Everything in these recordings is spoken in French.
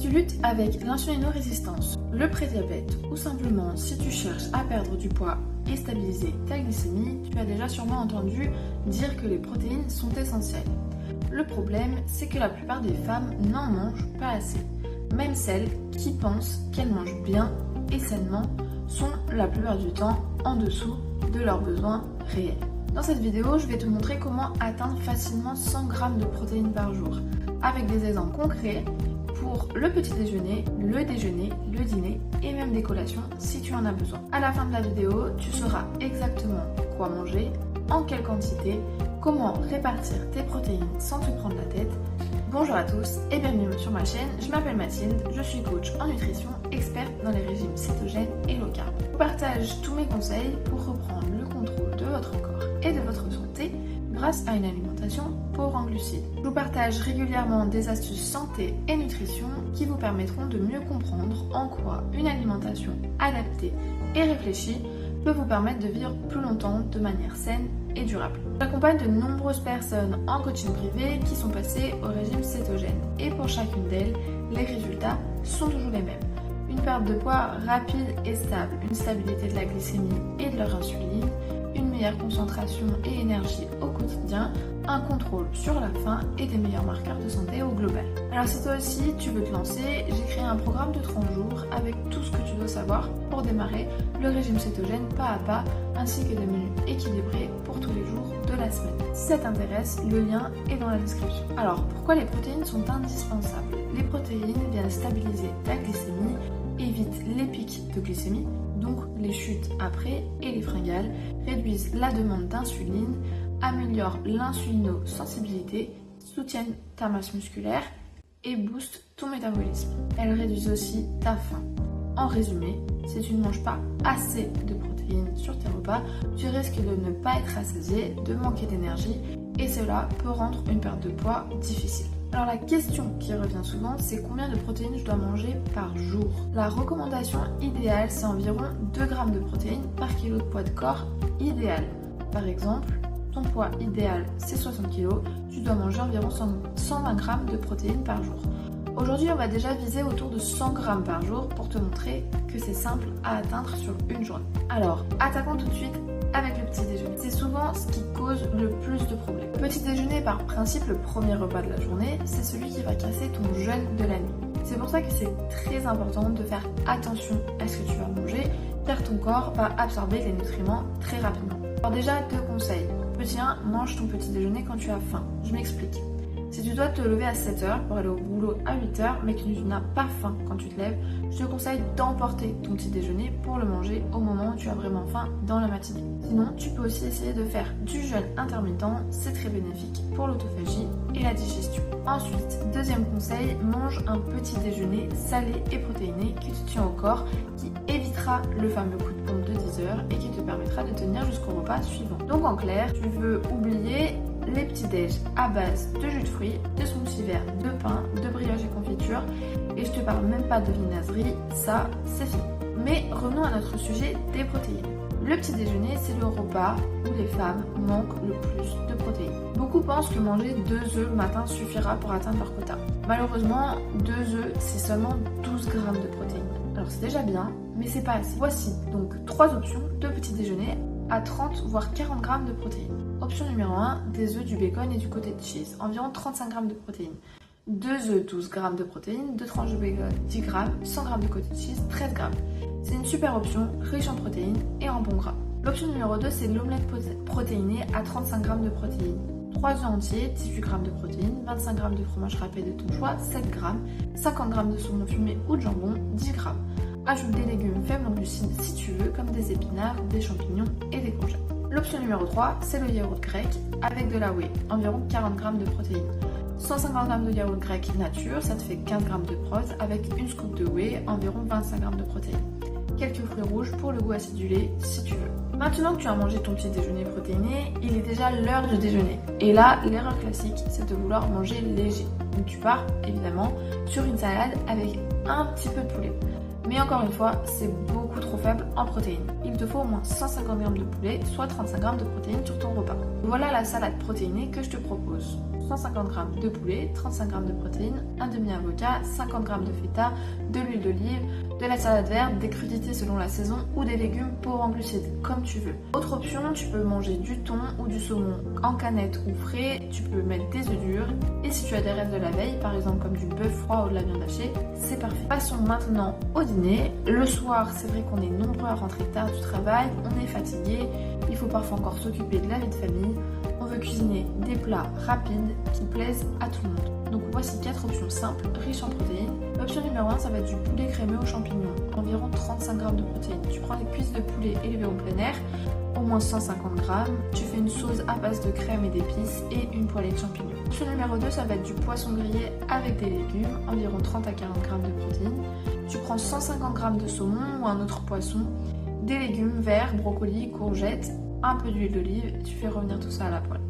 tu luttes avec l'insulinorésistance, le prédiabète ou simplement si tu cherches à perdre du poids et stabiliser ta glycémie, tu as déjà sûrement entendu dire que les protéines sont essentielles. Le problème, c'est que la plupart des femmes n'en mangent pas assez. Même celles qui pensent qu'elles mangent bien et sainement sont la plupart du temps en dessous de leurs besoins réels. Dans cette vidéo, je vais te montrer comment atteindre facilement 100 g de protéines par jour, avec des exemples concrets pour le petit déjeuner, le dîner et même des collations si tu en as besoin. À la fin de la vidéo, tu sauras exactement quoi manger, en quelle quantité, comment répartir tes protéines sans te prendre la tête. Bonjour à tous et bienvenue sur ma chaîne, je m'appelle Mathilde, je suis coach en nutrition, experte dans les régimes cétogènes et low carb. Je partage tous mes conseils pour reprendre le contrôle de votre corps et de votre santé grâce à une alimentation pauvre en glucides. Je vous partage régulièrement des astuces santé et nutrition qui vous permettront de mieux comprendre en quoi une alimentation adaptée et réfléchie peut vous permettre de vivre plus longtemps de manière saine et durable. J'accompagne de nombreuses personnes en coaching privé qui sont passées au régime cétogène et pour chacune d'elles, les résultats sont toujours les mêmes. Une perte de poids rapide et stable, une stabilité de la glycémie et de leur insuline, une meilleure concentration et énergie au quotidien, un contrôle sur la faim et des meilleurs marqueurs de santé au global. Alors si toi aussi tu veux te lancer, j'ai créé un programme de 30 jours avec tout ce que tu dois savoir pour démarrer le régime cétogène pas à pas, ainsi que des menus équilibrés pour tous les jours de la semaine. Si ça t'intéresse, le lien est dans la description. Alors pourquoi les protéines sont indispensables? Les protéines viennent stabiliser ta glycémie, évitent les pics de glycémie, donc les chutes après et les fringales, réduisent la demande d'insuline, améliorent l'insulinosensibilité, soutiennent ta masse musculaire et boostent ton métabolisme. Elles réduisent aussi ta faim. En résumé, si tu ne manges pas assez de protéines sur tes repas, tu risques de ne pas être rassasié, de manquer d'énergie et cela peut rendre une perte de poids difficile. Alors la question qui revient souvent, c'est combien de protéines je dois manger par jour? La recommandation idéale, c'est environ 2 g de protéines par kilo de poids de corps idéal. Par exemple, ton poids idéal c'est 60 kg, tu dois manger environ 120 g de protéines par jour. Aujourd'hui, on va déjà viser autour de 100 g par jour pour te montrer que c'est simple à atteindre sur une journée. Alors, attaquons tout de suite avec le petit déjeuner. C'est souvent ce qui cause le plus de problèmes. Le petit déjeuner, par principe, le premier repas de la journée, c'est celui qui va casser ton jeûne de la nuit. C'est pour ça que c'est très important de faire attention à ce que tu vas manger, car ton corps va absorber les nutriments très rapidement. Alors déjà, 2 conseils. Petit 1, mange ton petit déjeuner quand tu as faim. Je m'explique. Si tu dois te lever à 7h pour aller au boulot à 8h, mais que tu n'as pas faim quand tu te lèves, je te conseille d'emporter ton petit déjeuner pour le manger au moment où tu as vraiment faim dans la matinée. Sinon, tu peux aussi essayer de faire du jeûne intermittent, c'est très bénéfique pour l'autophagie et la digestion. Ensuite, deuxième conseil, mange un petit déjeuner salé et protéiné qui te tient au corps, qui évitera le fameux coup de pompe de 10h et qui te permettra de tenir jusqu'au repas suivant. Donc en clair, tu veux oublier les petits déj à base de jus de fruits, de smoothies verts, de pain, de brioche et confiture, et je te parle même pas de viennoiserie, ça c'est fini. Mais revenons à notre sujet des protéines. Le petit déjeuner, c'est le repas où les femmes manquent le plus de protéines. Beaucoup pensent que manger 2 œufs le matin suffira pour atteindre leur quota. Malheureusement, 2 œufs, c'est seulement 12 g de protéines. Alors c'est déjà bien, mais c'est pas assez. Voici donc 3 options de petit déjeuner à 30 voire 40 g de protéines. Option numéro 1, des œufs, du bacon et du cottage cheese, environ 35 g de protéines. 2 œufs, 12 g de protéines, 2 tranches de bacon, 10 g, 100 g de cottage cheese, 13 g. C'est une super option, riche en protéines et en bons gras. L'option numéro 2, c'est l'omelette protéinée à 35 g de protéines. 3 œufs entiers, 18 g de protéines, 25 g de fromage râpé de ton choix, 7 g, 50 g de saumon fumé ou de jambon, 10 g. Ajoute des légumes faibles en glucides si tu veux, comme des épinards, des champignons et des courgettes. L'option numéro 3, c'est le yaourt grec avec de la whey, environ 40 g de protéines. 150 g de yaourt grec nature, ça te fait 15 g de prose avec une scoop de whey, environ 25 g de protéines. Quelques fruits rouges pour le goût acidulé si tu veux. Maintenant que tu as mangé ton petit déjeuner protéiné, il est déjà l'heure de déjeuner. Et là, l'erreur classique, c'est de vouloir manger léger. Donc tu pars évidemment sur une salade avec un petit peu de poulet. Mais encore une fois, c'est beaucoup trop faible en protéines. Il te faut au moins 150 g de poulet, soit 35 g de protéines sur ton repas. Voilà la salade protéinée que je te propose. 150 g de poulet, 35 g de protéines, un demi-avocat, 50 g de feta, de l'huile d'olive, de la salade verte, des crudités selon la saison ou des légumes pauvres en glucides, comme tu veux. Autre option, tu peux manger du thon ou du saumon en canette ou frais, tu peux mettre des œufs durs et si tu as des restes de la veille, par exemple comme du bœuf froid ou de la viande hachée, c'est parfait. Passons maintenant au dîner. Le soir, c'est vrai qu'on est nombreux à rentrer tard du travail, on est fatigué, il faut parfois encore s'occuper de la vie de famille. On veut cuisiner des plats rapides qui plaisent à tout le monde. Donc voici 4 options simples, riches en protéines. Option numéro 1, ça va être du poulet crémeux aux champignons, environ 35 g de protéines. Tu prends des cuisses de poulet élevées au plein air, au moins 150 g. Tu fais une sauce à base de crème et d'épices et une poêlée de champignons. Option numéro 2, ça va être du poisson grillé avec des légumes, environ 30 à 40 g de protéines. Tu prends 150 g de saumon ou un autre poisson, des légumes verts, brocolis, courgettes, un peu d'huile d'olive et tu fais revenir tout ça à la poêle.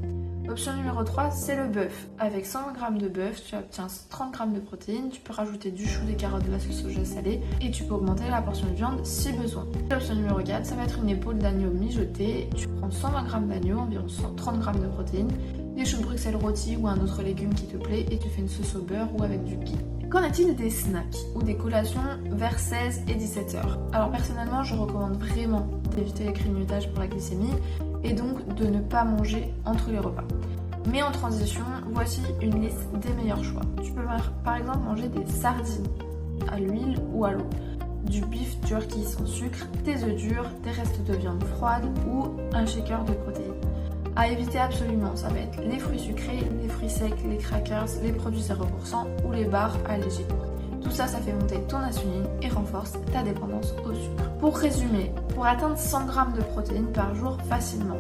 Option numéro 3, c'est le bœuf. Avec 100 g de bœuf, tu obtiens 30 g de protéines, tu peux rajouter du chou, des carottes, de la sauce soja salée et tu peux augmenter la portion de viande si besoin. L'option numéro 4, ça va être une épaule d'agneau mijotée. Tu prends 120 g d'agneau, environ 130 g de protéines, des choux de Bruxelles rôtis ou un autre légume qui te plaît et tu fais une sauce au beurre ou avec du ghee. Qu'en est-il des snacks ou des collations vers 16 et 17 heures? Alors personnellement, je recommande vraiment d'éviter les grignotages pour la glycémie et donc de ne pas manger entre les repas. Mais en transition, voici une liste des meilleurs choix. Tu peux par exemple manger des sardines à l'huile ou à l'eau, du beef jerky sans sucre, des œufs durs, des restes de viande froide ou un shaker de protéines. À éviter absolument, ça va être les fruits sucrés, les fruits secs, les crackers, les produits 0% ou les barres allégées. Tout ça, ça fait monter ton insuline et renforce ta dépendance au sucre. Pour résumer, pour atteindre 100 g de protéines par jour facilement,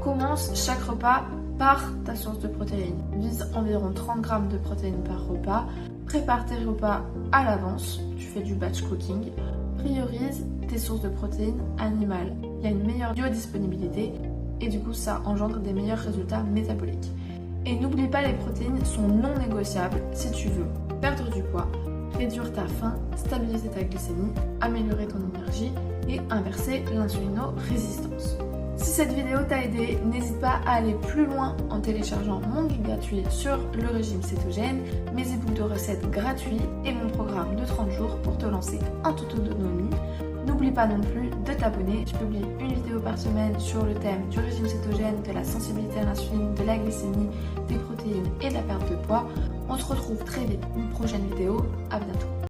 commence chaque repas par ta source de protéines. Vise environ 30 g de protéines par repas. Prépare tes repas à l'avance. Tu fais du batch cooking. Priorise tes sources de protéines animales. Il y a une meilleure biodisponibilité et du coup ça engendre des meilleurs résultats métaboliques. Et n'oublie pas, les protéines sont non négociables si tu veux perdre du poids, réduire ta faim, stabiliser ta glycémie, améliorer ton énergie et inverser l'insulino-résistance. Si cette vidéo t'a aidé, n'hésite pas à aller plus loin en téléchargeant mon guide gratuit sur le régime cétogène, mes e-books de recettes gratuits et mon programme de 30 jours pour te lancer en toute autonomie. N'oublie pas non plus de t'abonner, je publie une vidéo par semaine sur le thème du régime cétogène, de la sensibilité à l'insuline, de la glycémie, des protéines et de la perte de poids. On se retrouve très vite pour une prochaine vidéo, à bientôt.